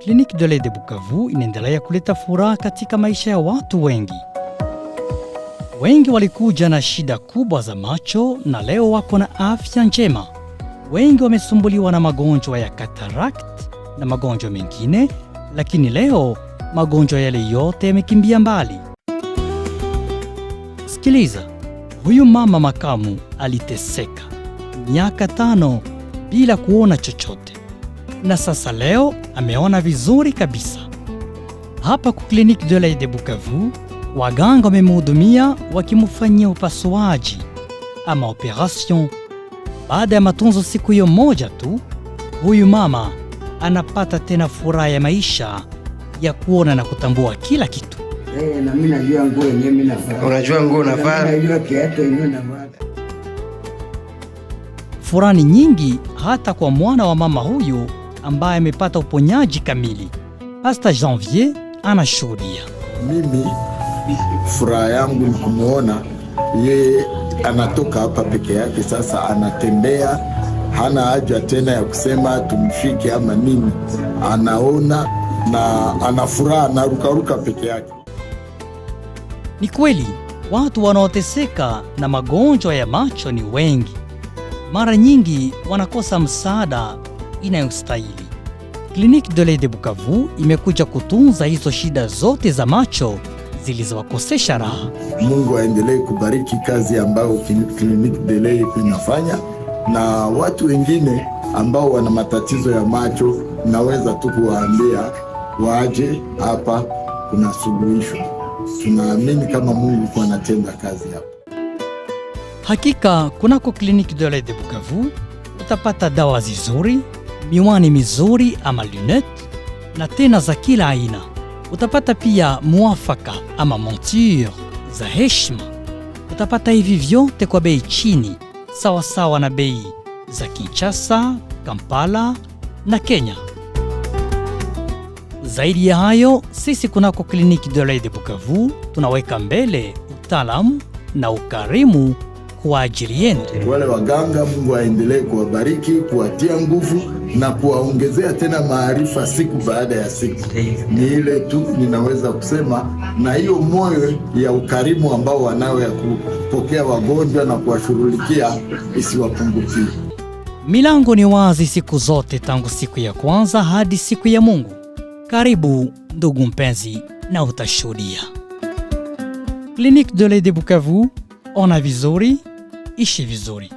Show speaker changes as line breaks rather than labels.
Clinique de l'Œil de Bukavu inaendelea kuleta furaha katika maisha ya watu wengi. Wengi walikuja na shida kubwa za macho na leo wako na afya njema. Wengi wamesumbuliwa na magonjwa ya cataract na magonjwa mengine, lakini leo magonjwa yale yote yamekimbia mbali. Sikiliza, huyu mama makamu aliteseka miaka 5 bila kuona chochote, na sasa leo ameona vizuri kabisa. Hapa ku Clinique de l'Œil de Bukavu, waganga wamemhudumia wakimfanyia upasuaji ama operation. Baada ya matunzo siku hiyo moja tu, huyu mama anapata tena furaha ya maisha ya kuona na kutambua kila kitu.
Na mimi najua nguo yenyewe mimi navaa.
Unajua nguo unavaa?
Najua kiatu yenyewe navaa.
Furaha ni nyingi hata kwa mwana wa mama huyu ambaye amepata uponyaji kamili. Pastor Janvier anashuhudia.
Mimi furaha yangu ni kumuona yeye anatoka hapa peke yake, sasa anatembea, hana haja tena ya kusema tumshike ama nini. Anaona na anafuraha, anarukaruka peke yake.
Ni kweli watu wanaoteseka na magonjwa ya macho ni wengi. Mara nyingi wanakosa msaada inayostahili. Clinique de l'Œil de Bukavu imekuja kutunza hizo shida zote za macho zilizowakosesha raha.
Mungu aendelee kubariki kazi ambayo Clinique de l'Œil inafanya, na watu wengine ambao wana matatizo ya macho naweza tu kuwaambia waje hapa, kuna suluhisho. Tunaamini kama Mungu kwa anatenda kazi hapa.
Hakika kunako Clinique de l'Œil de Bukavu utapata dawa zizuri, miwani mizuri ama lunette, na tena za kila aina. Utapata pia muafaka ama monture za heshima. Utapata hivi vyote kwa bei chini, sawa sawa na bei za Kinshasa, Kampala na Kenya. Zaidi ya hayo, sisi kunako Clinique de l'Œil de Bukavu tunaweka mbele utaalamu na ukarimu kwa ajili yenu.
Wale waganga, Mungu aendelee kuwabariki, kuwatia nguvu na kuwaongezea tena maarifa siku baada ya siku. Ni ile tu ninaweza kusema, na hiyo moyo ya ukarimu ambao wanao ya kupokea wagonjwa na kuwashughulikia isiwapungukie.
Milango ni wazi siku zote tangu siku ya kwanza hadi siku ya Mungu. Karibu ndugu mpenzi na utashuhudia. Clinique de l'Œil de Bukavu, ona vizuri, ishi vizuri.